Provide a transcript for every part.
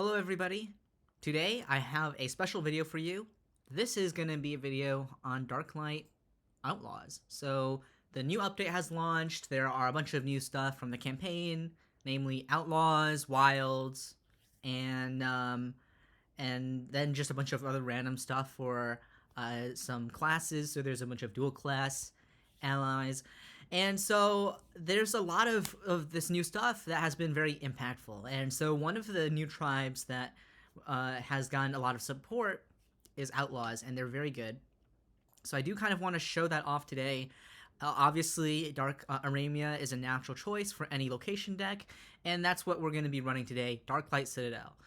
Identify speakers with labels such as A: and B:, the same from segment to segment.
A: Hello everybody. Today I have a special video for you. This is going to be a video on Darklight Outlaws. So the new update has launched. There are a bunch of new stuff from the campaign, namely Outlaws, Wilds, and then just a bunch of other random stuff for some classes. So there's a bunch of dual class allies. And so there's a lot of this new stuff that has been very impactful. And so one of the new tribes that has gotten a lot of support is Outlaws, and they're very good. So I do kind of want to show that off today. Obviously, Aramia is a natural choice for any location deck, and that's what we're going to be running today, Darklight Citadel.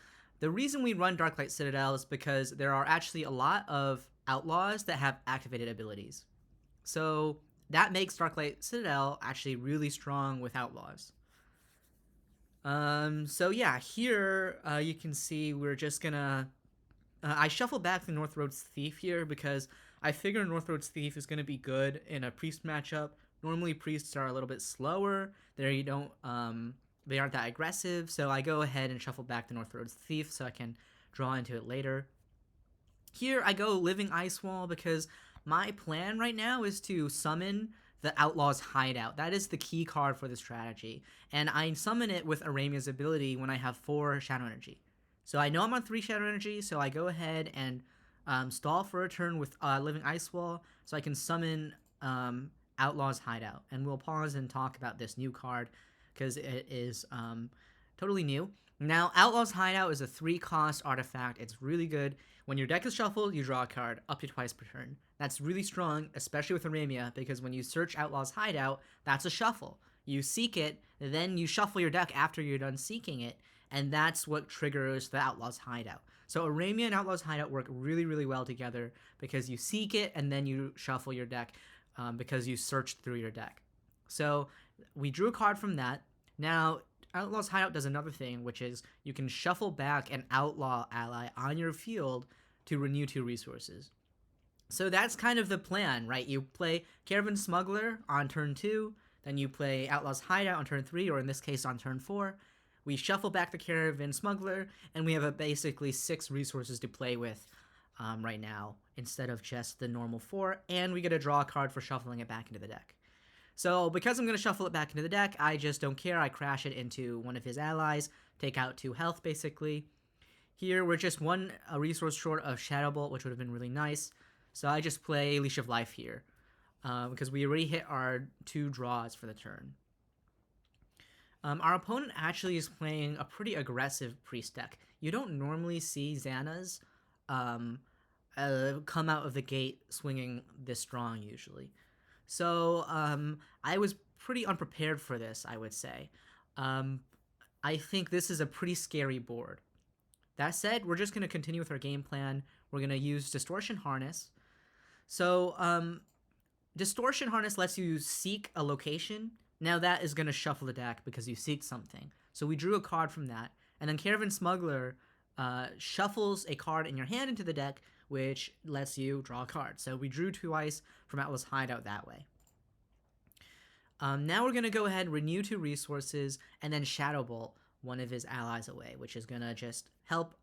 A: The reason we run Darklight Citadel is because there are actually a lot of Outlaws that have activated abilities. So that makes Darklight Citadel actually really strong with Outlaws. So yeah, here you can see we're just gonna... I shuffled back the Northroad Thief here because I figure Northroad Thief is gonna be good in a priest matchup. Normally priests are a little bit slower. They aren't that aggressive, so I go ahead and shuffle back the Northroad Thief so I can draw into it later. Here I go Living Ice Wall because my plan right now is to summon the Outlaws Hideout. That is the key card for this strategy. And I summon it with Aramia's ability when I have 4 Shadow Energy. So I know I'm on 3 Shadow Energy, so I go ahead and stall for a turn with Living Ice Wall so I can summon Outlaws Hideout. And we'll pause and talk about this new card because it is totally new. Now, Outlaws Hideout is a 3-cost artifact. It's really good. When your deck is shuffled, you draw a card up to twice per turn. That's really strong, especially with Aramia, because when you search Outlaws Hideout, that's a shuffle. You seek it, then you shuffle your deck after you're done seeking it, and that's what triggers the Outlaws Hideout. So Aramia and Outlaws Hideout work really, really well together because you seek it and then you shuffle your deck because you searched through your deck. So we drew a card from that. Now, Outlaws Hideout does another thing, which is you can shuffle back an Outlaw ally on your field to renew 2 resources. So that's kind of the plan, right? You play Caravan Smuggler on turn 2, then you play Outlaws Hideout on turn 3, or in this case on turn 4. We shuffle back the Caravan Smuggler, and we have basically 6 resources to play with right now, instead of just the normal 4, and we get to draw a card for shuffling it back into the deck. So because I'm going to shuffle it back into the deck, I just don't care. I crash it into one of his allies, take out 2 health basically. Here we're just a resource short of Shadowbolt, which would have been really nice. So I just play Leash of Life here because we already hit our 2 draws for the turn. Our opponent actually is playing a pretty aggressive priest deck. You don't normally see Xana's come out of the gate swinging this strong usually. So I was pretty unprepared for this, I would say. I think this is a pretty scary board. That said, we're just going to continue with our game plan. We're going to use Distortion Harness. So Distortion Harness lets you seek a location. Now that is going to shuffle the deck because you seek something. So we drew a card from that. And then Caravan Smuggler shuffles a card in your hand into the deck, which lets you draw a card. So we drew twice from Outlaws Hideout that way. Now we're going to go ahead, renew 2 resources, and then Shadowbolt one of his allies away, which is going to just help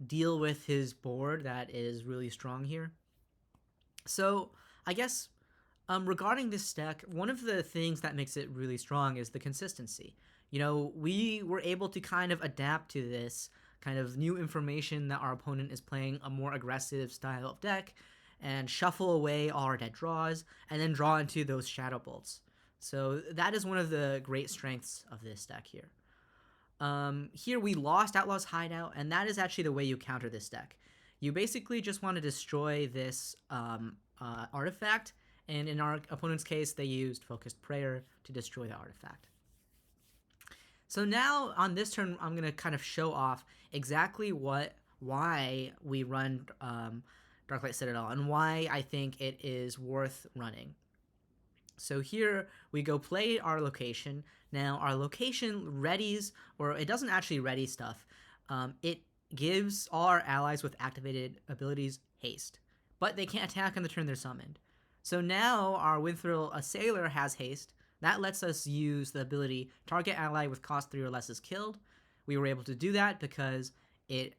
A: deal with his board that is really strong here. So I guess regarding this deck, one of the things that makes it really strong is the consistency. You know, we were able to kind of adapt to this kind of new information that our opponent is playing a more aggressive style of deck and shuffle away all our dead draws and then draw into those Shadow Bolts. So that is one of the great strengths of this deck here. Here we lost Outlaws Hideout, and that is actually the way you counter this deck. You basically just want to destroy this artifact, and in our opponent's case, they used Focused Prayer to destroy the artifact. So now on this turn, I'm going to kind of show off exactly why we run Darklight Citadel and why I think it is worth running. So here we go play our location. Now our location readies, or it doesn't actually ready stuff. It gives all our allies with activated abilities haste, but they can't attack on the turn they're summoned. So now our Winthill Assailer has haste. That lets us use the ability target ally with cost 3 or less is killed. We were able to do that because it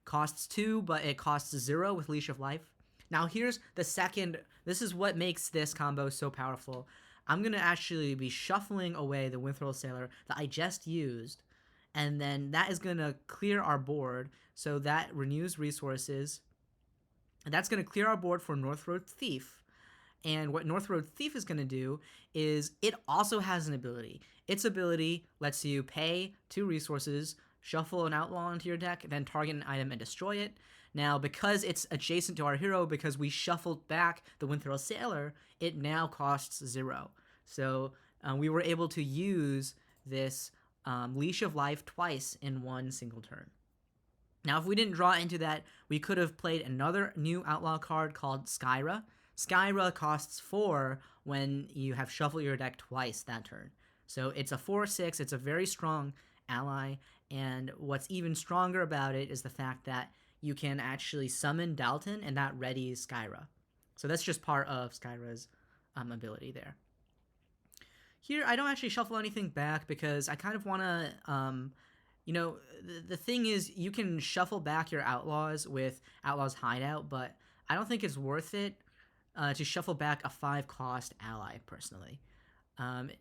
A: costs 2, but it costs 0 with Leash of Life. Now here's the second. This is what makes this combo so powerful. I'm going to actually be shuffling away the Winthill Assailer that I just used, and then that is going to clear our board, so that renews resources. And that's going to clear our board for Northroad Thief. And what Northroad Thief is going to do is it also has an ability. Its ability lets you pay 2 resources, shuffle an outlaw into your deck, then target an item and destroy it. Now, because it's adjacent to our hero, because we shuffled back the Winthill Assailer, it now costs 0. So we were able to use this Leash of Life twice in one single turn. Now, if we didn't draw into that, we could have played another new outlaw card called Skyra. Skyra costs 4 when you have shuffled your deck twice that turn. So it's a 4/6, it's a very strong ally, and what's even stronger about it is the fact that you can actually summon Dalton, and that readies Skyra. So that's just part of Skyra's ability there. Here, I don't actually shuffle anything back because I kind of want to, the thing is, you can shuffle back your Outlaws with Outlaws Hideout, but I don't think it's worth it to shuffle back a 5-cost ally, personally.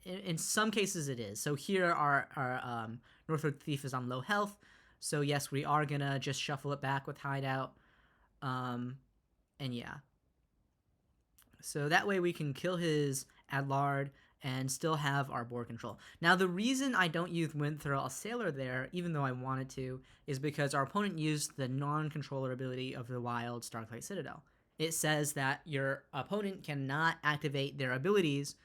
A: In some cases, it is. So here, our Northroad Thief is on low health, so yes, we are going to just shuffle it back with Hideout, and yeah. So that way we can kill his Adlard and still have our board control. Now, the reason I don't use Winthill Assailer there, even though I wanted to, is because our opponent used the non-controller ability of the Wild's Darklight Citadel. It says that your opponent cannot activate their abilities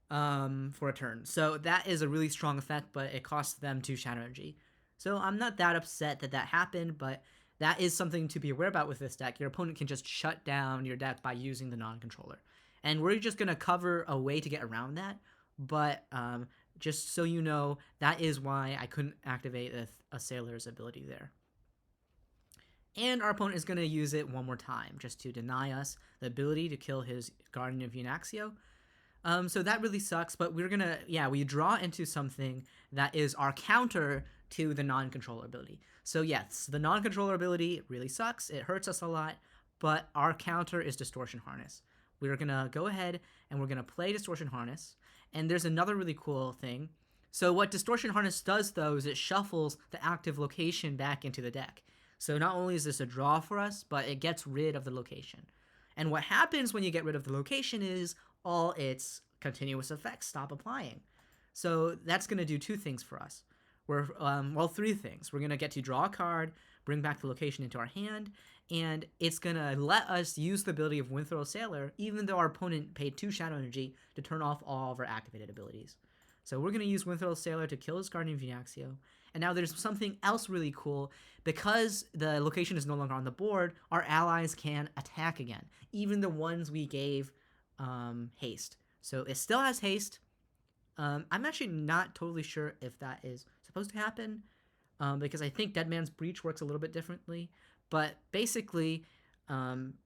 A: for a turn. So that is a really strong effect, but it costs them 2 Shadow Energy. So I'm not that upset that that happened, but that is something to be aware about with this deck. Your opponent can just shut down your deck by using the non-controller. And we're just going to cover a way to get around that, but just so you know, that is why I couldn't activate the Assailer's ability there. And our opponent is going to use it one more time, just to deny us the ability to kill his Guardian of Eunaxio. So that really sucks, but we're going to, we draw into something that is our counter to the non-controller ability. So yes, the non-controller ability really sucks, it hurts us a lot, but our counter is Distortion Harness. We're going to go ahead and we're going to play Distortion Harness, and there's another really cool thing. So what Distortion Harness does, though, is it shuffles the active location back into the deck. So not only is this a draw for us, but it gets rid of the location. And what happens when you get rid of the location is all its continuous effects stop applying. So that's going to do 2 things for us. 3 things. We're going to get to draw a card, bring back the location into our hand, and it's going to let us use the ability of Winthill Assailer, even though our opponent paid 2 Shadow Energy to turn off all of our activated abilities. So we're going to use Winthill Assailer to kill his Guardian of Eunaxio. And now there's something else really cool. Because the location is no longer on the board, our allies can attack again, even the ones we gave haste. So it still has haste. I'm actually not totally sure if that is supposed to happen, because I think Dead Man's Breach works a little bit differently. But basically,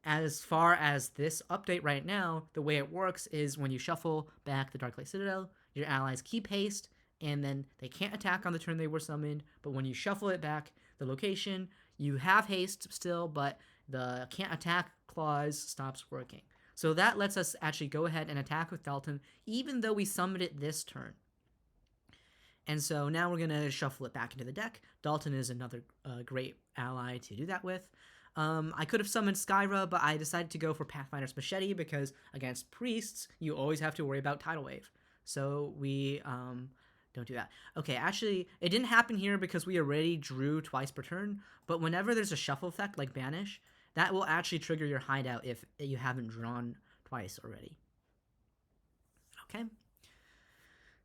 A: as far as this update right now, the way it works is when you shuffle back the Darklight Citadel, your allies keep haste, and then they can't attack on the turn they were summoned, but when you shuffle it back, the location, you have haste still, but the can't attack clause stops working. So that lets us actually go ahead and attack with Dalton, even though we summoned it this turn. And so now we're going to shuffle it back into the deck. Dalton is another great ally to do that with. I could have summoned Skyra, but I decided to go for Pathfinder's Machete because against priests, you always have to worry about Tidal Wave. So we don't do that. Okay, actually, it didn't happen here because we already drew twice per turn, but whenever there's a shuffle effect like Banish, that will actually trigger your Hideout if you haven't drawn twice already. Okay.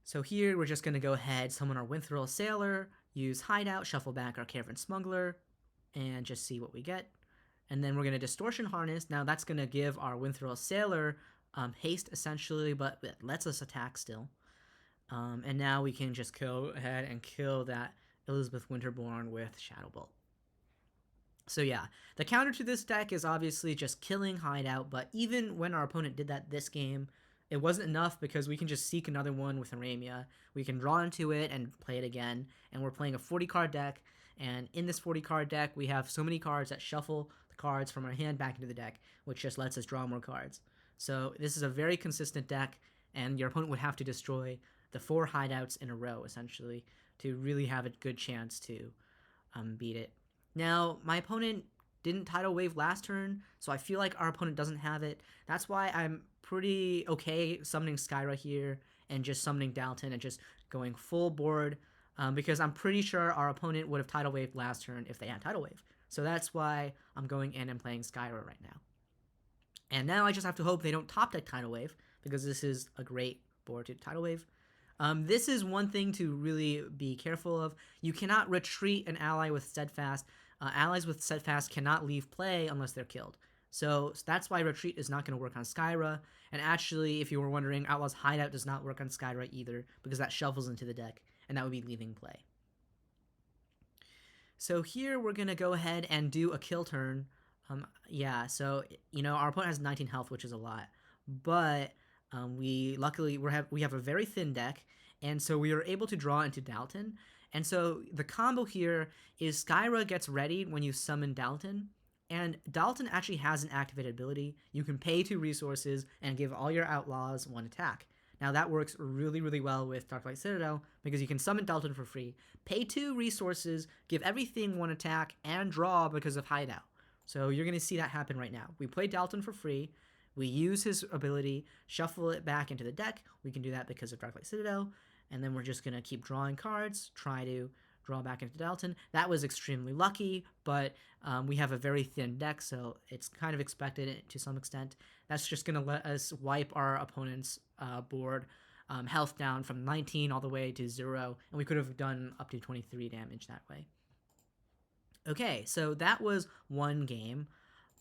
A: So here, we're just going to go ahead, summon our Winthill Assailer, use Hideout, shuffle back our Caravan Smuggler, and just see what we get. And then we're going to Distortion Harness. Now that's going to give our Winthill Assailer haste, essentially, but it lets us attack still. And now we can just go ahead and kill that Elizabeth Winterborn with Shadowbolt. So yeah, the counter to this deck is obviously just killing Hideout, but even when our opponent did that this game, it wasn't enough because we can just seek another one with Aramia. We can draw into it and play it again. And we're playing a 40 card deck. And in this 40 card deck, we have so many cards that shuffle the cards from our hand back into the deck, which just lets us draw more cards. So this is a very consistent deck, and your opponent would have to destroy the 4 hideouts in a row, essentially, to really have a good chance to beat it. Now, my opponent didn't tidal wave last turn, so I feel like our opponent doesn't have it. That's why I'm pretty okay summoning Skyra here and just summoning Dalton and just going full board, because I'm pretty sure our opponent would have tidal waved last turn if they had tidal wave. So that's why I'm going in and playing Skyra right now. And now I just have to hope they don't top deck tidal wave, because this is a great board to tidal wave. This is one thing to really be careful of. You cannot retreat an ally with Steadfast. Allies with Steadfast cannot leave play unless they're killed. So that's why retreat is not going to work on Skyra. And actually, if you were wondering, Outlaws Hideout does not work on Skyra either, because that shuffles into the deck, and that would be leaving play. So here we're going to go ahead and do a kill turn. Yeah, so, our opponent has 19 health, which is a lot. But we have a very thin deck, and so we are able to draw into Dalton. And so the combo here is Skyra gets ready when you summon Dalton, and Dalton actually has an activated ability. You can pay 2 resources and give all your outlaws 1 attack. Now that works really, really well with Darklight Citadel, because you can summon Dalton for free, pay 2 resources, give everything 1 attack, and draw because of Hideout. So you're going to see that happen right now. We play Dalton for free, we use his ability, shuffle it back into the deck. We can do that because of Darklight Citadel, and then we're just going to keep drawing cards, try to draw back into Dalton. That was extremely lucky, but we have a very thin deck, so it's kind of expected to some extent. That's just going to let us wipe our opponent's board health down from 19 all the way to 0, and we could have done up to 23 damage that way. Okay, so that was one game,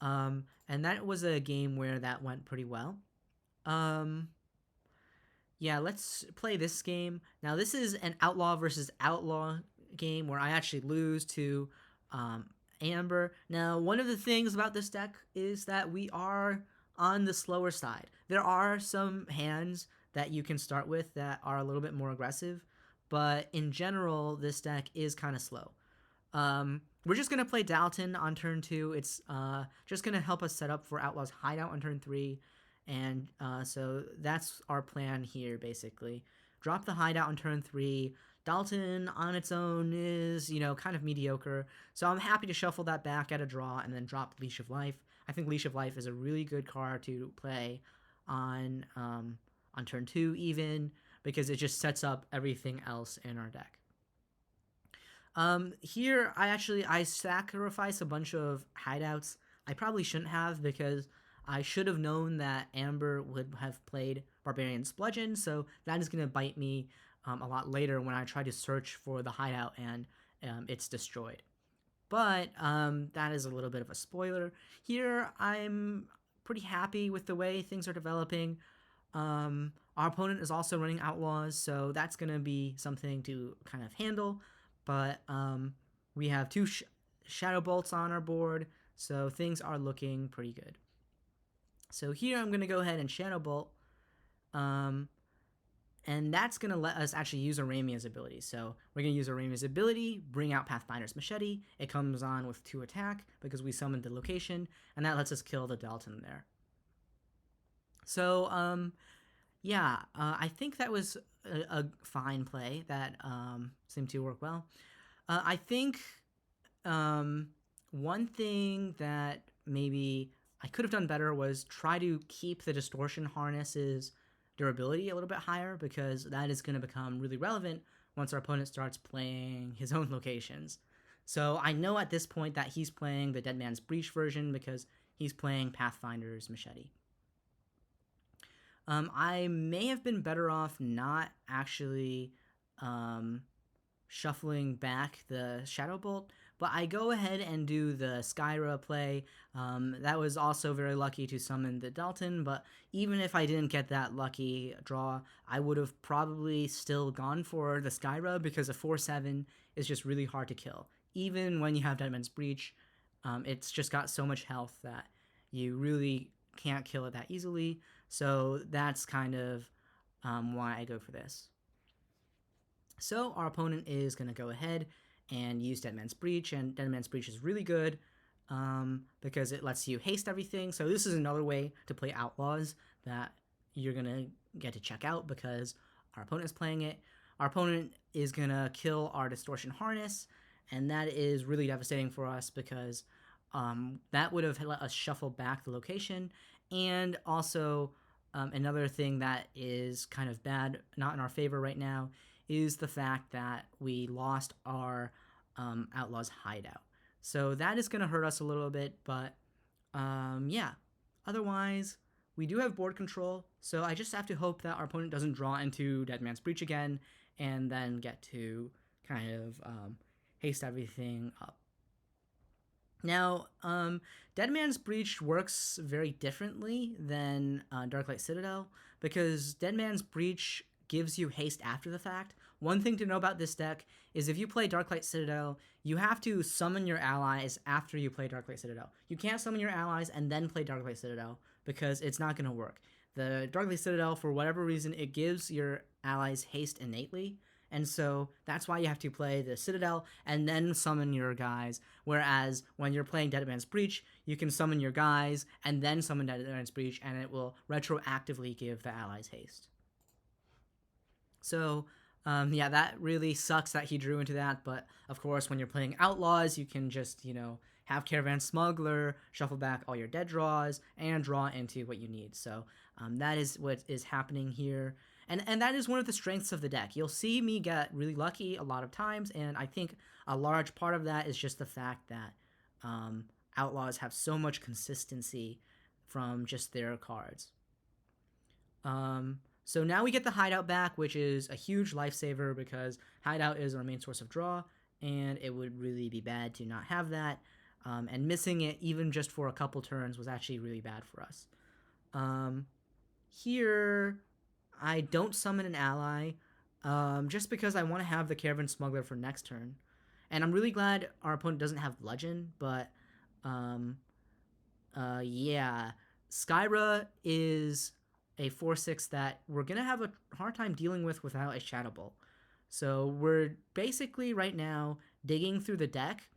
A: and that was a game where that went pretty well. Yeah, let's play this game. Now, this is an Outlaw versus Outlaw game where I actually lose to Amber. Now, one of the things about this deck is that we are on the slower side. There are some hands that you can start with that are a little bit more aggressive, but in general, this deck is kind of slow. We're just going to play Dalton on turn 2. It's just going to help us set up for Outlaws Hideout on turn 3. And so that's our plan here, basically. Drop the Hideout on turn 3. Dalton on its own is, kind of mediocre. So I'm happy to shuffle that back at a draw and then drop Leash of Life. I think Leash of Life is a really good card to play on turn 2 even, because it just sets up everything else in our deck. Here, I sacrifice a bunch of hideouts. I probably shouldn't have, because I should have known that Amber would have played Barbarian Bludgeon, so that is going to bite me a lot later when I try to search for the hideout and it's destroyed. But that is a little bit of a spoiler. Here, I'm pretty happy with the way things are developing. Our opponent is also running Outlaws, so that's going to be something to kind of handle. But we have 2 Shadowbolts on our board, so things are looking pretty good. So here I'm going to go ahead and Shadowbolt, and that's going to let us actually use Aramia's ability. So we're going to use Aramia's ability, bring out Pathfinder's Machete. It comes on with 2 attack because we summoned the location, and that lets us kill the Dalton there. So, yeah, I think that was a fine play that seemed to work well. I think one thing that maybe I could have done better was try to keep the Distortion Harness's durability a little bit higher, because that is going to become really relevant once our opponent starts playing his own locations. So I know at this point that he's playing the Dead Man's Breach version because he's playing Pathfinder's Machete. I may have been better off not actually shuffling back the Shadowbolt, but I go ahead and do the Skyra play. That was also very lucky to summon the Dalton, but even if I didn't get that lucky draw, I would have probably still gone for the Skyra, because a 4/7 is just really hard to kill. Even when you have Dead Man's Breach, it's just got so much health that you really can't kill it that easily. So that's kind of why I go for this. So our opponent is going to go ahead and use Dead Man's Breach, and Dead Man's Breach is really good because it lets you haste everything. So this is another way to play Outlaws that you're going to get to check out because our opponent is playing it. Our opponent is going to kill our Distortion Harness, and that is really devastating for us because that would have let us shuffle back the location. And also, another thing that is kind of bad, not in our favor right now, is the fact that we lost our Outlaws Hideout. So that is going to hurt us a little bit, but yeah. Otherwise, we do have board control, so I just have to hope that our opponent doesn't draw into Dead Man's Breach again and then get to kind of haste everything up. Now, Dead Man's Breach works very differently than Darklight Citadel because Dead Man's Breach gives you haste after the fact. One thing to know about this deck is if you play Darklight Citadel, you have to summon your allies after you play Darklight Citadel. You can't summon your allies and then play Darklight Citadel because it's not going to work. The Darklight Citadel, for whatever reason, it gives your allies haste innately, and so that's why you have to play the Citadel and then summon your guys. Whereas when you're playing Dead Man's Breach, you can summon your guys and then summon Dead Man's Breach, and it will retroactively give the allies haste. So, yeah, that really sucks that he drew into that. But, of course, when you're playing Outlaws, you can just, have Caravan Smuggler, shuffle back all your dead draws, and draw into what you need. So, that is what is happening here. And that is one of the strengths of the deck. You'll see me get really lucky a lot of times, and I think a large part of that is just the fact that Outlaws have so much consistency from just their cards. So now we get the Hideout back, which is a huge lifesaver because Hideout is our main source of draw, and it would really be bad to not have that. And missing it, even just for a couple turns, was actually really bad for us. Here, I don't summon an ally, just because I want to have the Caravan Smuggler for next turn. And I'm really glad our opponent doesn't have Bludgeon, but, yeah. Skyra is a 4/6 that we're going to have a hard time dealing with without a Shadowbolt. So we're basically, right now, digging through the deck,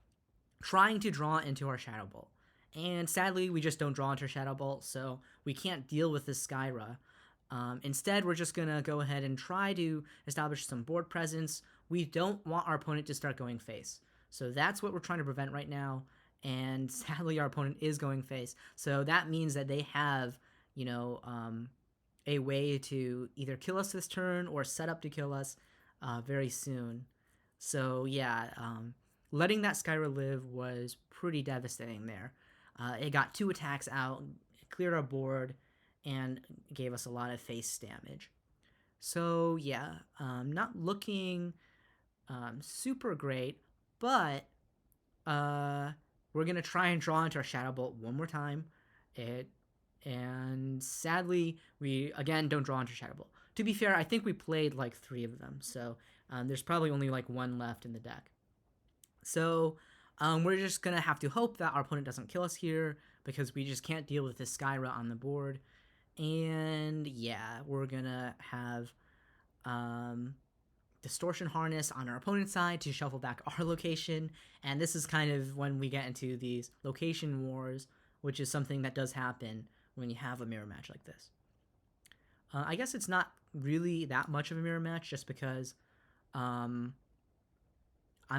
A: trying to draw into our Shadowbolt. And sadly, we just don't draw into our Shadowbolt, so we can't deal with this Skyra. Instead, we're just going to go ahead and try to establish some board presence. We don't want our opponent to start going face. So that's what we're trying to prevent right now. And sadly, our opponent is going face. So that means that they have, a way to either kill us this turn or set up to kill us very soon. So yeah, letting that Skyra live was pretty devastating there. It got 2 attacks out, cleared our board, and gave us a lot of face damage. So yeah, not looking super great, but we're going to try and draw into our Shadowbolt one more time. And sadly, we, again, don't draw into Shadowbolt. To be fair, I think we played like 3 of them, so there's probably only like 1 left in the deck. So we're just going to have to hope that our opponent doesn't kill us here because we just can't deal with this Skyra on the board. And yeah, we're going to have Distortion Harness on our opponent's side to shuffle back our location. And this is kind of when we get into these location wars, which is something that does happen when you have a mirror match like this. I guess it's not really that much of a mirror match just because I'm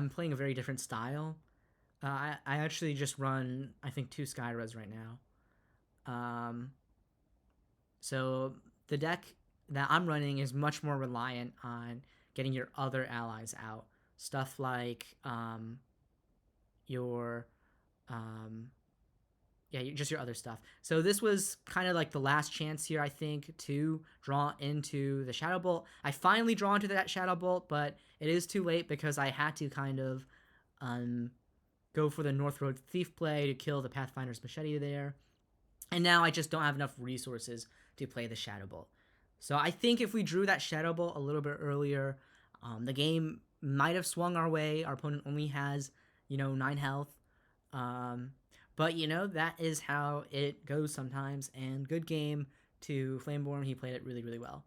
A: playing a very different style. I actually just run, I think, 2 Skyras right now. So the deck that I'm running is much more reliant on getting your other allies out. Stuff like just your other stuff. So this was kind of like the last chance here, I think, to draw into the Shadowbolt. I finally draw into that Shadowbolt, but it is too late because I had to kind of go for the Northroad Thief play to kill the Pathfinder's Machete there. And now I just don't have enough resources to play the Shadowbolt. So I think if we drew that Shadowbolt a little bit earlier, the game might have swung our way. Our opponent only has, 9 health. But, that is how it goes sometimes. And good game to Flameborn, he played it really, really well.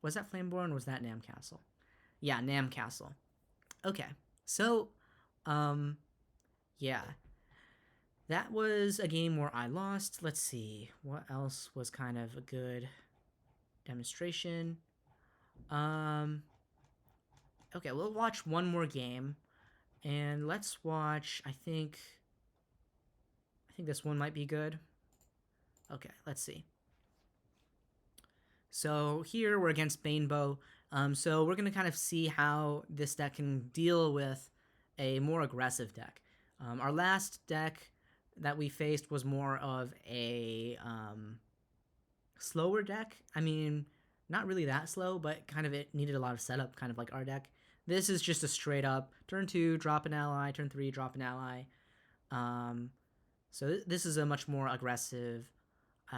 A: Was that Flameborn or was that Nam Castle? Yeah, Nam Castle. Okay, so, yeah. That was a game where I lost. Let's see. What else was kind of a good demonstration? Okay, we'll watch one more game. And let's watch, I think this one might be good. Okay, let's see. So here we're against Banebow. So we're going to kind of see how this deck can deal with a more aggressive deck. Our last deck that we faced was more of a slower deck. I mean, not really that slow, but kind of it needed a lot of setup, kind of like our deck. This is just a straight up turn 2, drop an ally, turn 3, drop an ally. So this is a much more aggressive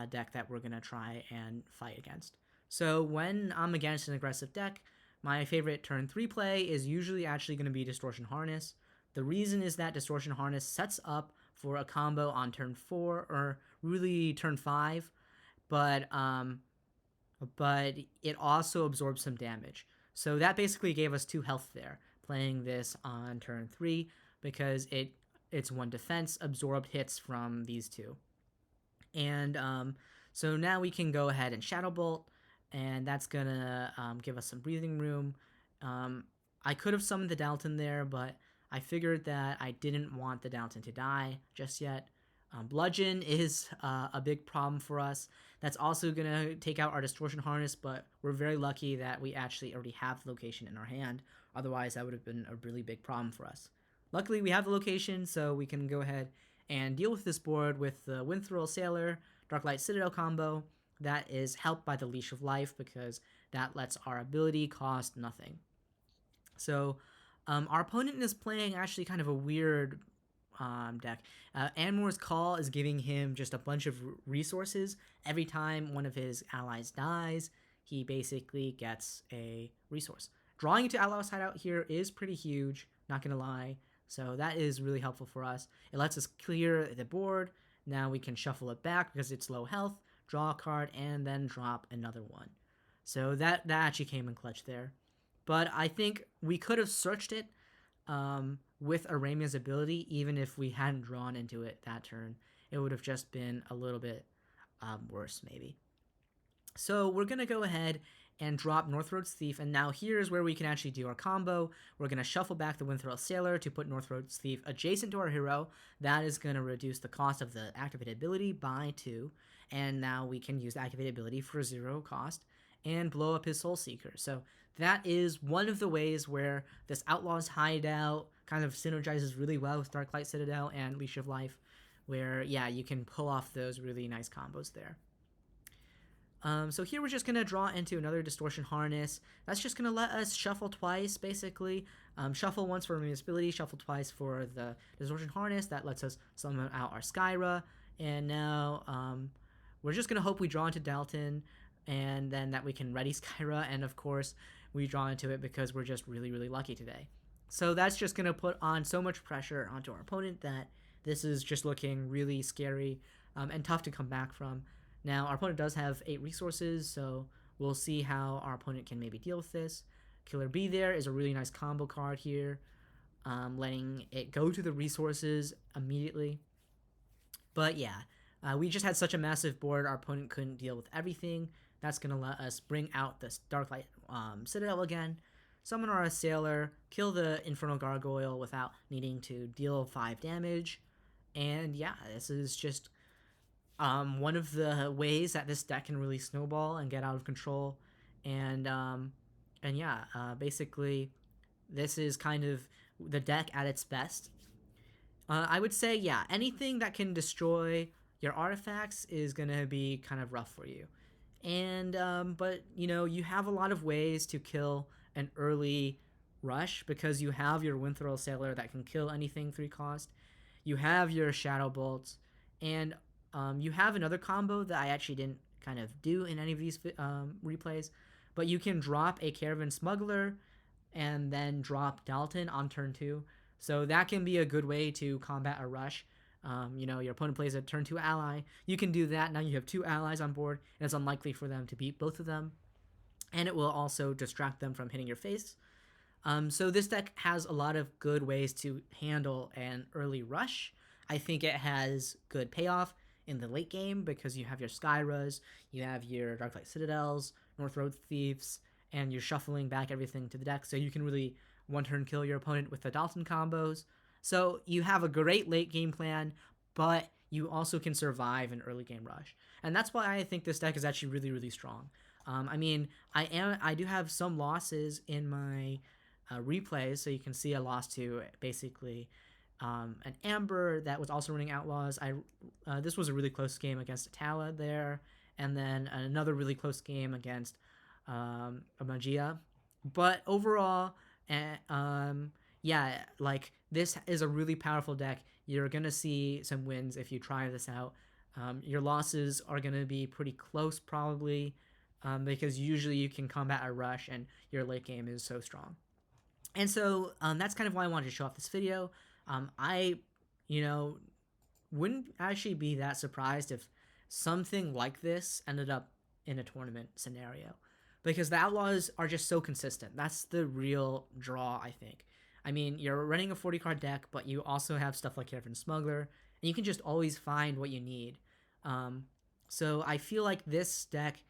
A: deck that we're going to try and fight against. So when I'm against an aggressive deck, my favorite turn 3 play is usually actually going to be Distortion Harness. The reason is that Distortion Harness sets up for a combo on turn 4 or really turn 5, but it also absorbs some damage. So that basically gave us 2 health there, playing this on turn 3 because it's 1 defense, absorbed hits from these 2. And so now we can go ahead and Shadowbolt, and that's going to give us some breathing room. I could have summoned the Dalton there, but I figured that I didn't want the Dalton to die just yet. Bludgeon is a big problem for us. That's also going to take out our Distortion Harness, but we're very lucky that we actually already have the location in our hand. Otherwise, that would have been a really big problem for us. Luckily, we have the location, so we can go ahead and deal with this board with the Winthill Assailer, Darklight Citadel combo. That is helped by the Leash of Life because that lets our ability cost nothing. So our opponent is playing actually kind of a weird deck. Anmor's Call is giving him just a bunch of resources. Every time one of his allies dies, he basically gets a resource. Drawing into Outlaws Hideout here is pretty huge, not gonna lie. So that is really helpful for us. It lets us clear the board. Now we can shuffle it back because it's low health, draw a card, and then drop another one. So that actually came in clutch there. But I think we could have searched it with Aramia's ability, even if we hadn't drawn into it that turn. It would have just been a little bit worse, maybe. So we're going to go ahead and drop Northroad Thief, and now here's where we can actually do our combo. We're going to shuffle back the Winthill Assailer to put Northroad Thief adjacent to our hero. That is going to reduce the cost of the activated ability by 2, and now we can use the activated ability for 0 cost and blow up his Soul Seeker. So that is one of the ways where this Outlaws Hideout kind of synergizes really well with Darklight Citadel and Leash of Life, where, yeah, you can pull off those really nice combos there. So here we're just going to draw into another Distortion Harness. That's just going to let us shuffle twice, basically. Shuffle once for Municipality, shuffle twice for the Distortion Harness. That lets us summon out our Skyra. And now we're just going to hope we draw into Dalton, and then that we can ready Skyra. And, of course, we draw into it because we're just really, really lucky today. So that's just going to put on so much pressure onto our opponent that this is just looking really scary and tough to come back from. Now, our opponent does have 8 resources, so we'll see how our opponent can maybe deal with this. Killer Bee there is a really nice combo card here, letting it go to the resources immediately. But yeah, we just had such a massive board, our opponent couldn't deal with everything. That's going to let us bring out this Darklight Citadel again, summon our Assailer, kill the Infernal Gargoyle without needing to deal 5 damage. And yeah, this is just one of the ways that this deck can really snowball and get out of control. And yeah, basically, this is kind of the deck at its best. I would say, yeah, anything that can destroy your artifacts is going to be kind of rough for you. And, but, you know, you have a lot of ways to kill an early rush because you have your Winthill Assailer that can kill anything 3 cost. You have your Shadowbolt, and you have another combo that I actually didn't kind of do in any of these replays, but you can drop a Caravan Smuggler and then drop Dalton on turn 2. So that can be a good way to combat a rush. Your opponent plays a turn 2 ally. You can do that. Now you have 2 allies on board, and it's unlikely for them to beat both of them. And it will also distract them from hitting your face. So this deck has a lot of good ways to handle an early rush. I think it has good payoff in the late game because you have your Skyras, you have your Darklight Citadels, Northroad Thieves, and you're shuffling back everything to the deck, so you can really one-turn kill your opponent with the Dalton combos. So you have a great late game plan, but you also can survive an early game rush. And that's why I think this deck is actually really, really strong. I do have some losses in my replays, so you can see I lost to basically an Amber that was also running Outlaws. This was a really close game against Atala there, and then another really close game against a Magia. But overall, this is a really powerful deck. You're gonna see some wins if you try this out. Your losses are gonna be pretty close probably, because usually you can combat a rush and your late game is so strong. And so that's kind of why I wanted to show off this video. I wouldn't actually be that surprised if something like this ended up in a tournament scenario, because the Outlaws are just so consistent. That's the real draw, I think. I mean, you're running a 40 card deck, but you also have stuff like Caravan Smuggler, and you can just always find what you need. So I feel like this deck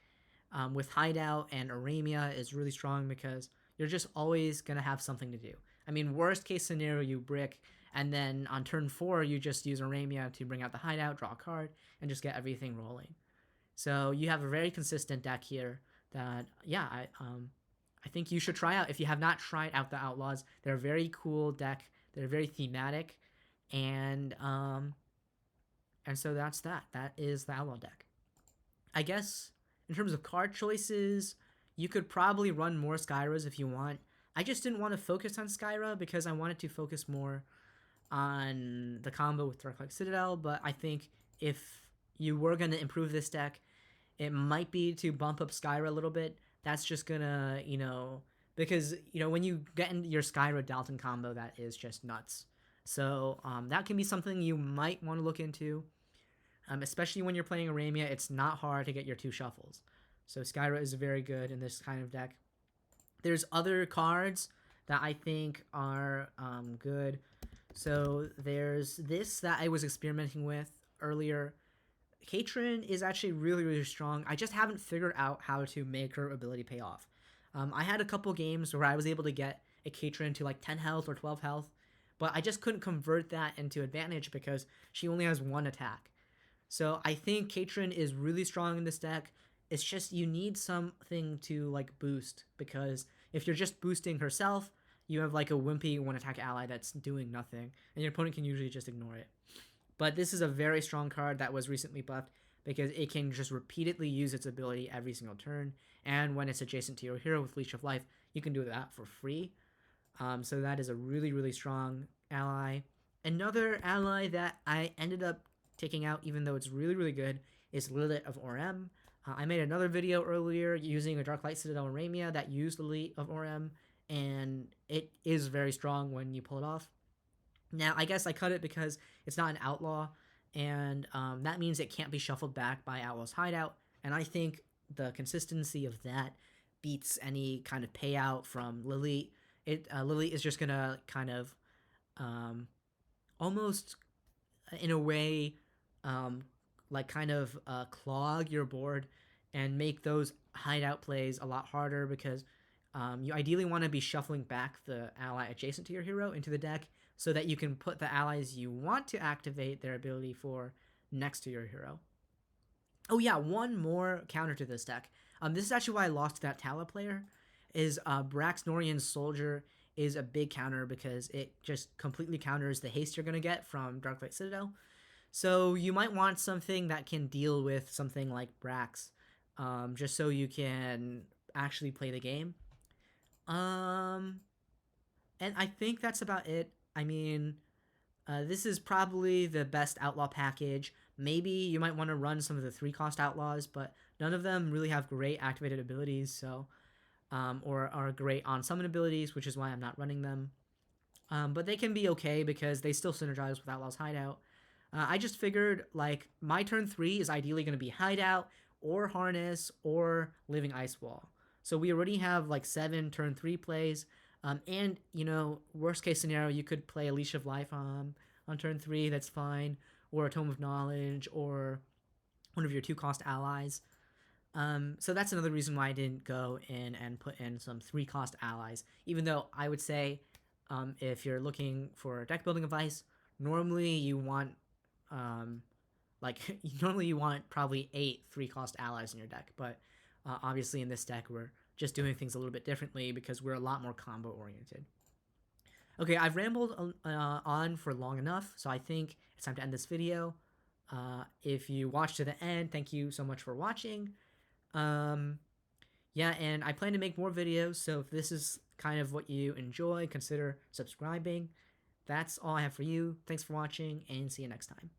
A: with Hideout and Aramia is really strong because you're just always going to have something to do. I mean, worst case scenario, you brick, and then on turn 4, you just use Aramia to bring out the Hideout, draw a card, and just get everything rolling. So you have a very consistent deck here that, I think you should try out. If you have not tried out the Outlaws, they're a very cool deck. They're very thematic, and so that's that. That is the Outlaw deck. I guess in terms of card choices, you could probably run more Skyras if you want. I just didn't want to focus on Skyra because I wanted to focus more on the combo with Darklight Citadel, but I think if you were going to improve this deck, it might be to bump up Skyra a little bit. That's just gonna, because, when you get in your Skyra Dalton combo, that is just nuts. So that can be something you might want to look into, especially when you're playing Aramia. It's not hard to get your 2 shuffles. So Skyra is very good in this kind of deck. There's other cards that I think are good. So there's this that I was experimenting with earlier. Katrin is actually really, really strong. I just haven't figured out how to make her ability pay off. I had a couple games where I was able to get a Katrin to like 10 health or 12 health, but I just couldn't convert that into advantage because she only has 1 attack. So I think Katrin is really strong in this deck. It's just you need something to like boost, because if you're just boosting herself, you have like a wimpy 1 attack ally that's doing nothing, and your opponent can usually just ignore it. But this is a very strong card that was recently buffed because it can just repeatedly use its ability every single turn, and when it's adjacent to your hero with Leash of Life, you can do that for free. So that is a really, really strong ally. Another ally that I ended up taking out, even though it's really, really good, is Lilith of Orem. I made another video earlier using a Darklight Citadel Aramia that used Lilith of Orem, and it is very strong when you pull it off. Now, I guess I cut it because it's not an Outlaw, and that means it can't be shuffled back by Outlaws Hideout, and I think the consistency of that beats any kind of payout from Lilith. Lilith is just going to kind of almost, in a way, clog your board and make those hideout plays a lot harder, because you ideally want to be shuffling back the ally adjacent to your hero into the deck so that you can put the allies you want to activate their ability for next to your hero. Oh yeah, one more counter to this deck. This is actually why I lost to that Tala player, is Braxnorian Soldier is a big counter because it just completely counters the haste you're going to get from Darklight Citadel. So you might want something that can deal with something like Brax, just so you can actually play the game. And I think that's about it. I mean, this is probably the best Outlaw package. Maybe you might want to run some of the 3-cost Outlaws, but none of them really have great activated abilities, so or are great on summon abilities, which is why I'm not running them. But they can be okay because they still synergize with Outlaws Hideout. I just figured like my turn 3 is ideally going to be Hideout or Harness or Living Ice Wall. So we already have like 7 turn 3 plays. And, you know, worst case scenario, you could play a Leash of Life on turn 3. That's fine. Or a Tome of Knowledge or one of your 2-cost allies. So that's another reason why I didn't go in and put in some 3-cost allies. Even though I would say if you're looking for deck building advice, normally you want normally you want probably 8 3-cost allies in your deck, but obviously in this deck we're just doing things a little bit differently because we're a lot more combo oriented. Okay, I've rambled on for long enough, so I think it's time to end this video. If you watched to the end, thank you so much for watching. Yeah, and I plan to make more videos, so if this is kind of what you enjoy, consider subscribing. That's all I have for you. Thanks for watching, and see you next time.